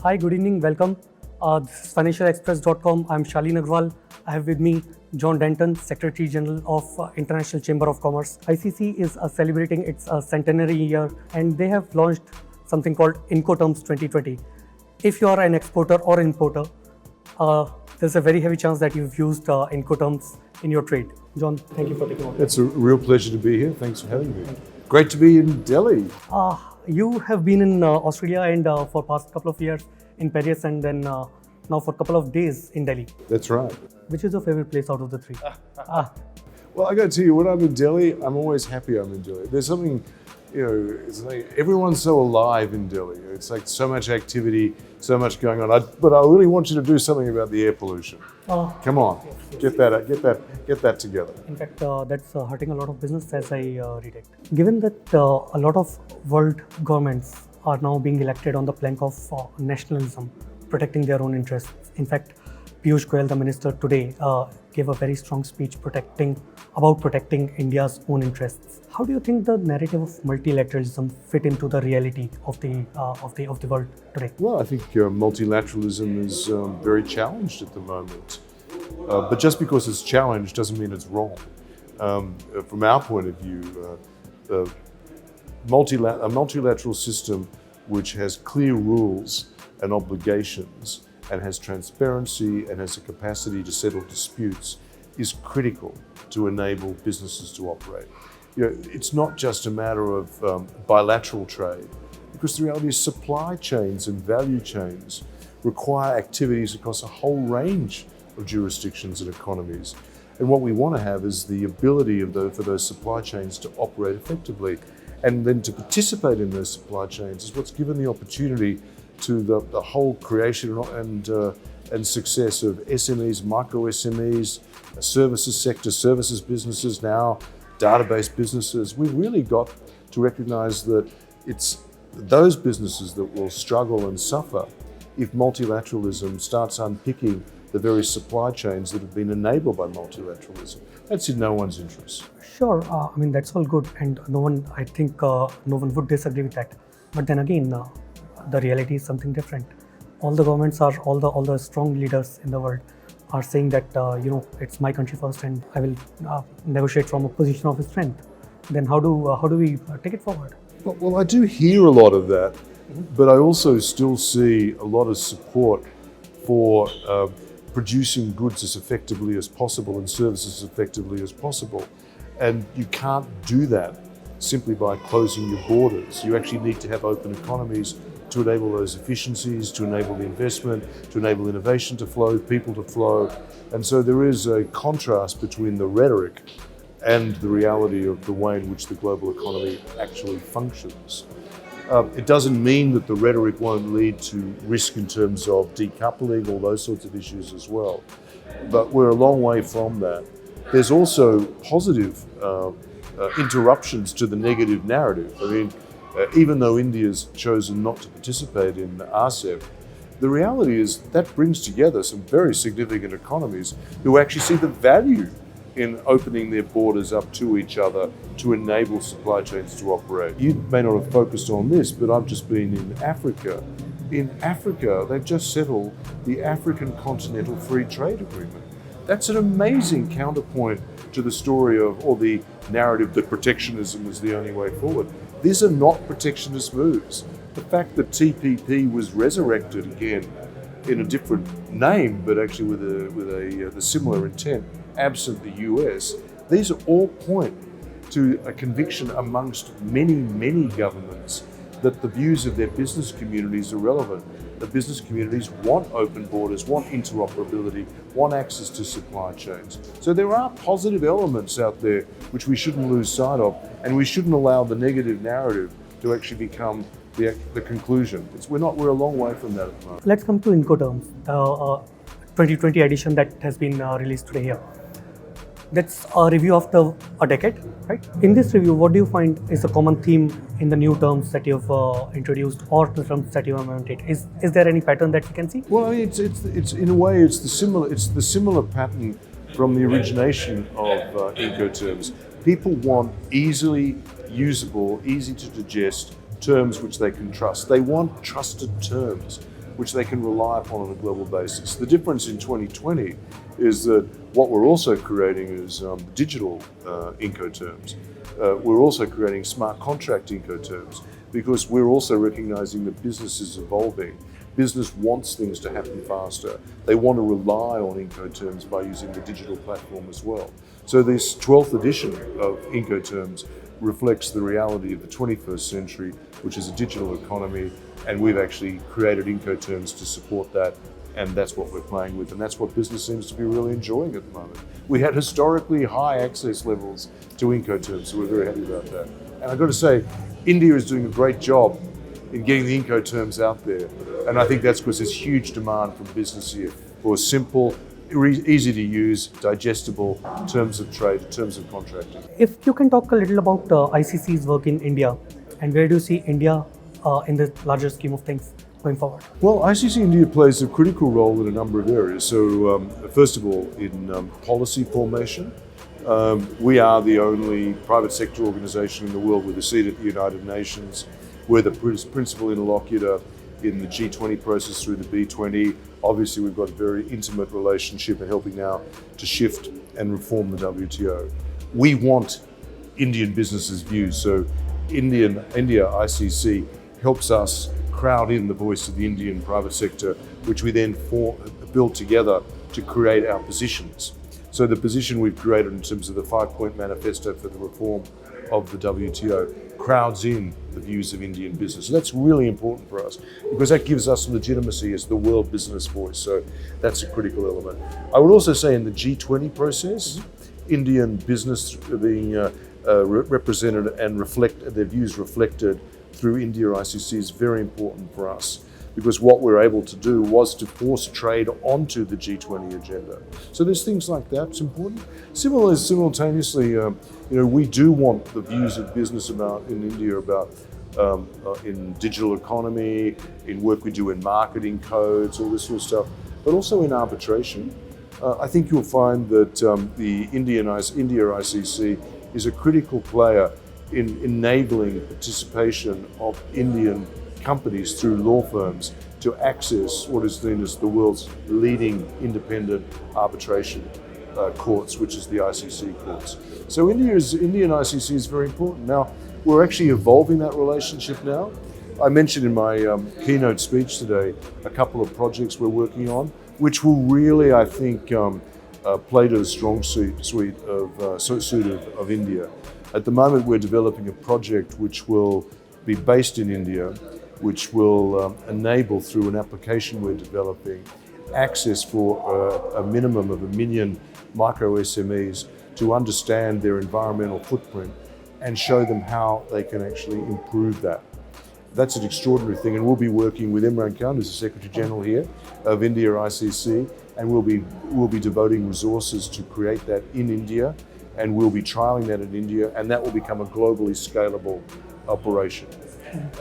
Hi, good evening, welcome. This is financialexpress.com. I'm Shalin Agrawal. I have with me John Denton, Secretary General of International Chamber of Commerce. ICC is celebrating its centenary year and they have launched something called Incoterms 2020. If you are an exporter or importer, there's a very heavy chance that you've used Incoterms in your trade. John, thank you for taking over. It's a real pleasure to be here. Thanks for having me. Great to be in Delhi. You have been in Australia and for past couple of years in Paris and then now for a couple of days in Delhi. That's right. Which is your favorite place out of the three? Well, I got to tell you, when I'm in Delhi, I'm always happy I'm in Delhi. There's something, it's like everyone's so alive in Delhi. It's like so much activity, so much going on. But I really want you to do something about the air pollution. Come on, get that together. In fact, that's hurting a lot of business as I read it. Given that a lot of world governments are now being elected on the plank of nationalism, protecting their own interests. In fact, Piyush Goyal, the minister today, gave a very strong speech about protecting India's own interests. How do you think the narrative of multilateralism fit into the reality of the world today? Well, I think multilateralism is very challenged at the moment. But just because it's challenged doesn't mean it's wrong. From our point of view, a multilateral system which has clear rules and obligations and has transparency and has a capacity to settle disputes is critical to enable businesses to operate. It's not just a matter of bilateral trade, because the reality is supply chains and value chains require activities across a whole range of jurisdictions and economies. And what we want to have is the ability for those supply chains to operate effectively. And then to participate in those supply chains is what's given the opportunity to the whole creation and success of SMEs, micro SMEs, services sector, services businesses, now database businesses. We've really got to recognize that it's those businesses that will struggle and suffer if multilateralism starts unpicking the very supply chains that have been enabled by multilateralism. That's in no one's interest. Sure, I mean that's all good, and I think no one would disagree with that. But then again, the reality is something different. All the governments all the strong leaders in the world are saying that it's my country first, and I will negotiate from a position of strength. Then how do we take it forward? Well, I do hear a lot of that, but I also still see a lot of support for producing goods as effectively as possible and services as effectively as possible. And you can't do that simply by closing your borders. You actually need to have open economies to enable those efficiencies, to enable the investment, to enable innovation to flow, people to flow. And so there is a contrast between the rhetoric and the reality of the way in which the global economy actually functions. It doesn't mean that the rhetoric won't lead to risk in terms of decoupling, all those sorts of issues as well. But we're a long way from that. There's also positive interruptions to the negative narrative. I mean, even though India's chosen not to participate in RCEP, the reality is that brings together some very significant economies who actually see the value in opening their borders up to each other to enable supply chains to operate. You may not have focused on this, but I've just been in Africa. In Africa, they've just settled the African Continental Free Trade Agreement. That's an amazing counterpoint to the story or the narrative that protectionism is the only way forward. These are not protectionist moves. The fact that TPP was resurrected again in a different name, but actually with a similar intent, absent the US, these are all point to a conviction amongst many governments that the views of their business communities are relevant. The business communities want open borders, want interoperability, want access to supply chains. So there are positive elements out there which we shouldn't lose sight of, and we shouldn't allow the negative narrative to actually become the conclusion. We're a long way from that at the moment. Let's come to Incoterms, the 2020 edition that has been released today here. That's a review after a decade, right? In this review, what do you find is a common theme in the new terms that you've introduced or the terms that you have implemented? Is there any pattern that we can see? Well, I mean, it's in a way it's the similar pattern from the origination of Incoterms. People want easily usable, easy to digest terms which they can trust. They want trusted terms. which they can rely upon on a global basis. The difference in 2020 is that what we're also creating is digital Incoterms. We're also creating smart contract Incoterms because we're also recognizing that business is evolving. Business wants things to happen faster. They want to rely on Incoterms by using the digital platform as well. So this 12th edition of Incoterms reflects the reality of the 21st century, which is a digital economy, and we've actually created Incoterms to support that, and that's what we're playing with, and that's what business seems to be really enjoying at the moment. We had historically high access levels to Incoterms, so we're very happy about that. And I've got to say, India is doing a great job in getting the Incoterms out there, and I think that's because there's huge demand from business here for simple, easy to use, digestible terms of trade, terms of contracting. If you can talk a little about ICC's work in India, and where do you see India in the larger scheme of things going forward? Well, ICC India plays a critical role in a number of areas. So, first of all, in policy formation, we are the only private sector organisation in the world with a seat at the United Nations. We're the principal interlocutor in the G20 process through the B20. Obviously, we've got a very intimate relationship in helping now to shift and reform the WTO. We want Indian businesses' views. So India ICC helps us crowd in the voice of the Indian private sector, which we then build together to create our positions. So the position we've created in terms of the 5-point manifesto for the reform of the WTO crowds in the views of Indian business. So that's really important for us because that gives us legitimacy as the world business voice. So that's a critical element. I would also say in the G20 process, Indian business being represented and their views reflected through India ICC is very important for us because what we're able to do was to force trade onto the G20 agenda. So there's things like that, it's important. Simultaneously, we do want the views of business about in India about in digital economy, in work we do in marketing codes, all this sort of stuff, but also in arbitration. I think you'll find that the India ICC is a critical player in enabling participation of Indian companies through law firms to access what is seen as the world's leading independent arbitration courts, which is the ICC courts. So Indian ICC is very important. Now, we're actually evolving that relationship now. I mentioned in my keynote speech today a couple of projects we're working on, which will really, I think, play to the strong suit of India. At the moment, we're developing a project which will be based in India, which will enable, through an application we're developing, access for a minimum of 1 million micro SMEs to understand their environmental footprint and show them how they can actually improve that. That's an extraordinary thing, and we'll be working with Imran Khan, who's the Secretary General here of India ICC, and we'll be devoting resources to create that in India, and we'll be trialling that in India, and that will become a globally scalable operation.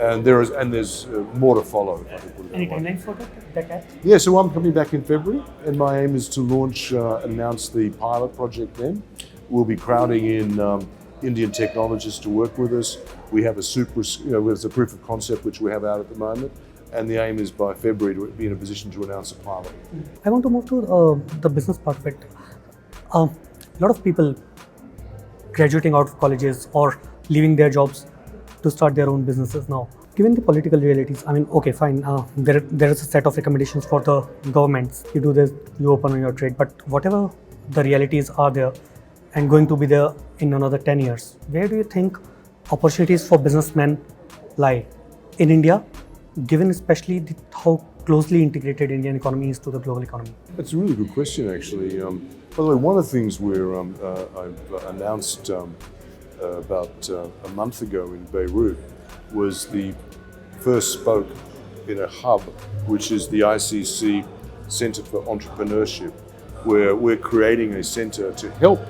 And there's more to follow. If I can put it Any that way. timelines for that? Yeah, so I'm coming back in February, and my aim is to announce the pilot project then. We'll be crowding in Indian technologists to work with us. We have there's a proof of concept which we have out at the moment, and the aim is by February to be in a position to announce a pilot. I want to move to the business part of it. A lot of people graduating out of colleges or leaving their jobs to start their own businesses now. Given the political realities, I mean, okay, fine, there is a set of recommendations for the governments. You do this, you open your trade, but whatever the realities are there and going to be there in another 10 years, where do you think opportunities for businessmen lie in India, given especially how closely integrated Indian economy is to the global economy? That's a really good question, actually. By the way, one of the things I've announced about a month ago in Beirut was the first spoke in a hub, which is the ICC Centre for Entrepreneurship, where we're creating a centre to help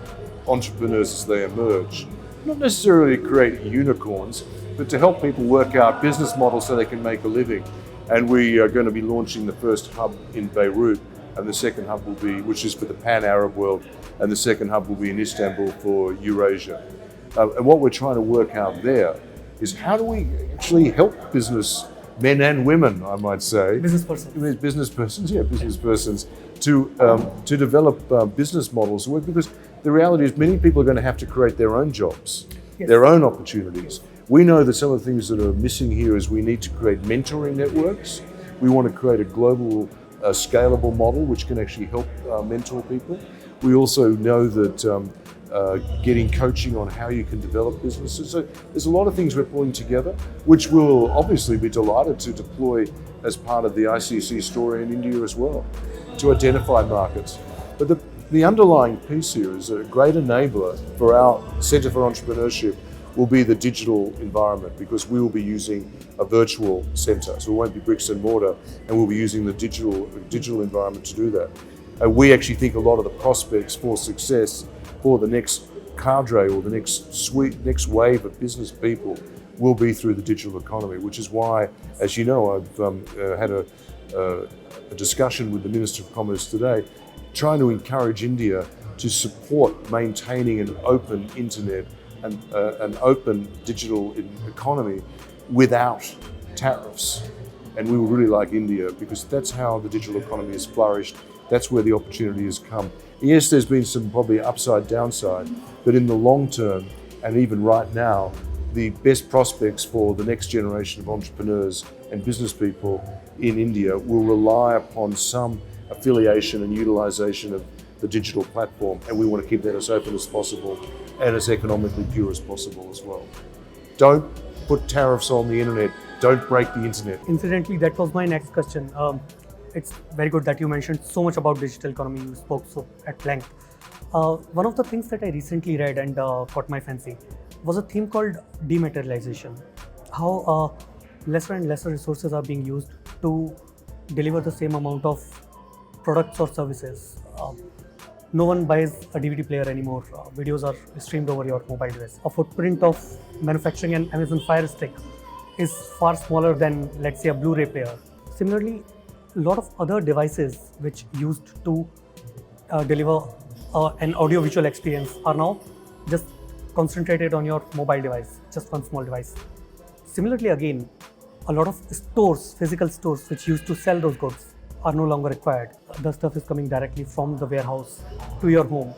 entrepreneurs as they emerge, not necessarily create unicorns, but to help people work out business models so they can make a living. And we are going to be launching the first hub in Beirut, and the second hub will be, which is for the pan-Arab world, and the second hub will be in Istanbul for Eurasia. And what we're trying to work out there is how do we actually help business men and women, I might say, Business person. business persons, business persons, to develop business models to work, because the reality is many people are going to have to create their own jobs, their own opportunities. We know that some of the things that are missing here is we need to create mentoring networks. We want to create a global, scalable model which can actually help mentor people. We also know that getting coaching on how you can develop businesses. So there's a lot of things we're pulling together, which we'll obviously be delighted to deploy as part of the ICC story in India as well, to identify markets. But the underlying piece here is a great enabler for our Centre for Entrepreneurship will be the digital environment, because we will be using a virtual centre. So it won't be bricks and mortar, and we'll be using the digital environment to do that. We actually think a lot of the prospects for success for the next cadre or the next wave of business people will be through the digital economy, which is why, as you know, I've had a discussion with the Minister of Commerce today, trying to encourage India to support maintaining an open internet and an open digital economy without tariffs. And we would really like India, because that's how the digital economy has flourished. That's where the opportunity has come. Yes, there's been some probably upside, downside, but in the long term, and even right now, the best prospects for the next generation of entrepreneurs and business people in India will rely upon some affiliation and utilization of the digital platform, and we want to keep that as open as possible and as economically pure as possible as well. Don't put tariffs on the internet. Don't break the internet. Incidentally, that was my next question. It's very good that you mentioned so much about digital economy. You spoke so at length. One of the things that I recently read and caught my fancy was a theme called dematerialization. How lesser and lesser resources are being used to deliver the same amount of products or services. No one buys a DVD player anymore. Videos are streamed over your mobile device. A footprint of manufacturing an Amazon Fire Stick is far smaller than, let's say, a Blu-ray player. Similarly, a lot of other devices which used to deliver an audio-visual experience are now just concentrated on your mobile device, just one small device. Similarly, again, a lot of stores, physical stores which used to sell those goods are no longer required. The stuff is coming directly from the warehouse to your home.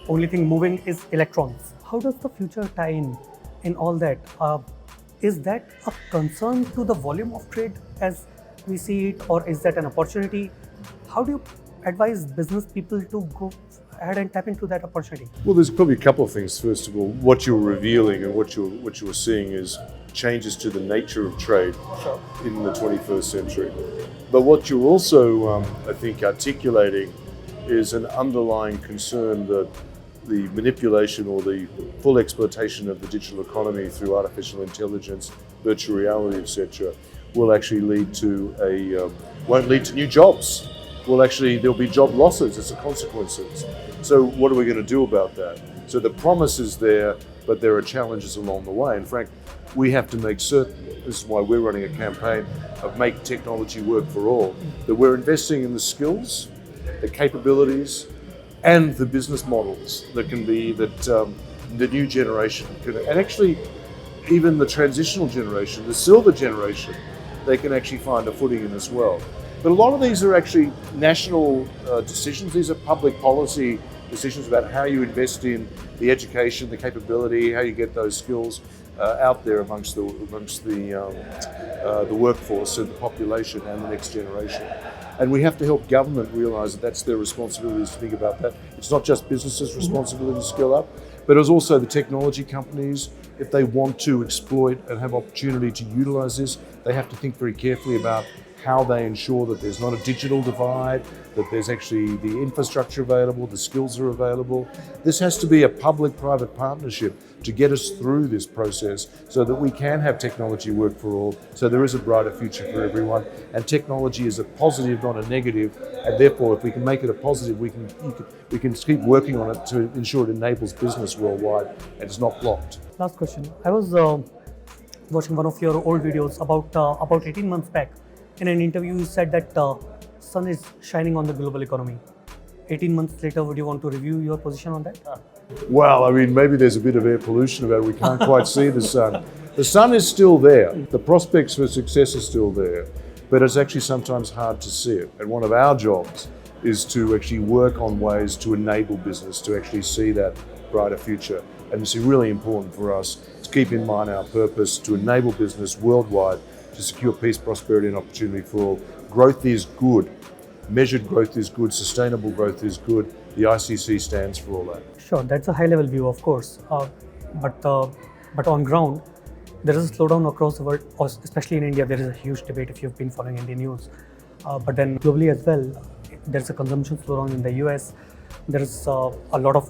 Only thing moving is electrons. How does the future tie in all that? Is that a concern to the volume of trade as we see it, or is that an opportunity? How do you advise business people to go ahead and tap into that opportunity? Well, there's probably a couple of things. First of all, what you're revealing and what you're seeing is changes to the nature of trade in the 21st century. But what you're also, I think, articulating is an underlying concern that the manipulation or the full exploitation of the digital economy through artificial intelligence, virtual reality, etc., will actually won't lead to new jobs. There'll be job losses as a consequence. So what are we going to do about that? So the promise is there, but there are challenges along the way. And Frank, we have to make certain, this is why we're running a campaign of Make Technology Work for All, that we're investing in the skills, the capabilities, and the business models that the new generation can, and actually even the transitional generation, the silver generation, they can actually find a footing in as well. But a lot of these are actually national decisions. These are public policy decisions about how you invest in the education, the capability, how you get those skills out there amongst the workforce and the population and the next generation. And we have to help government realise that that's their responsibility to think about that. It's not just businesses' responsibility to skill up, but it's also the technology companies. If they want to exploit and have opportunity to utilise this, they have to think very carefully about how they ensure that there's not a digital divide, that there's actually the infrastructure available, the skills are available. This has to be a public-private partnership to get us through this process so that we can have technology work for all, so there is a brighter future for everyone. And technology is a positive, not a negative, and therefore if we can make it a positive, we can keep working on it to ensure it enables business worldwide and it's not blocked. Last question. I was watching one of your old videos about 18 months back. In an interview, you said that sun is shining on the global economy. 18 months later, would you want to review your position on that? Well, I mean, maybe there's a bit of air pollution about it. We can't quite see the sun. The sun is still there. The prospects for success are still there, but it's actually sometimes hard to see it. And one of our jobs is to actually work on ways to enable business to actually see that brighter future. And it's really important for us to keep in mind our purpose to enable business worldwide to secure peace, prosperity, and opportunity for all. Growth is good. Measured growth is good. Sustainable growth is good. The ICC stands for all that. Sure, that's a high-level view, of course. But on ground, there is a slowdown across the world, especially in India. There is a huge debate if you've been following Indian news. But then globally as well, there's a consumption slowdown in the US. There is a lot of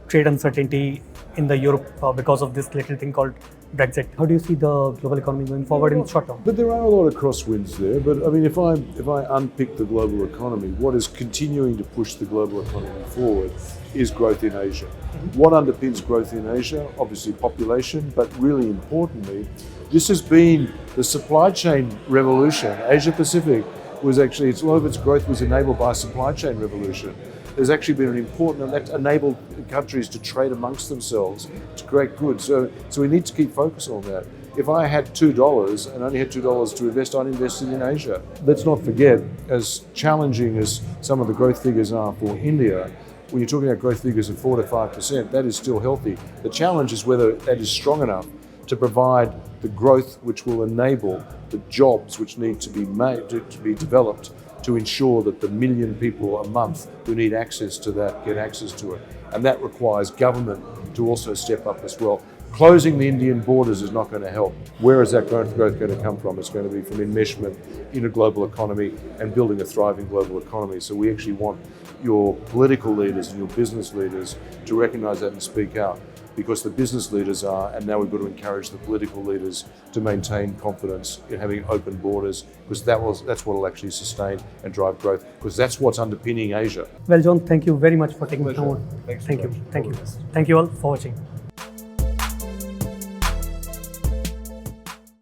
trade uncertainty in the Europe because of this little thing called Brexit. How do you see the global economy going forward in the short term? But there are a lot of crosswinds there. But I mean, if I unpick the global economy, what is continuing to push the global economy forward is growth in Asia. What underpins growth in Asia? Obviously population, but really importantly, this has been the supply chain revolution. Asia Pacific was actually, a lot of its growth was enabled by a supply chain revolution. There's actually been an important, that enabled countries to trade amongst themselves to create goods. So we need to keep focus on that. If I had $2 and only had $2 to invest, I'd invest it in Asia. Let's not forget, as challenging as some of the growth figures are for India, when you're talking about growth figures of 4 to 5%, that is still healthy. The challenge is whether that is strong enough to provide the growth which will enable the jobs which need to be made, to be developed, to ensure that the 1 million people a month who need access to that get access to it. And that requires government to also step up as well. Closing the Indian borders is not going to help. Where is that growth going to come from? It's going to be from enmeshment in a global economy and building a thriving global economy. So we actually want your political leaders and your business leaders to recognise that and speak out, because the business leaders are, and now we've got to encourage the political leaders to maintain confidence in having open borders, because that's what will actually sustain and drive growth, because that's what's underpinning Asia. Well, John, thank you very much for taking the time. Thanks Thank so you. much. Thank All you. the best. Thank you all for watching.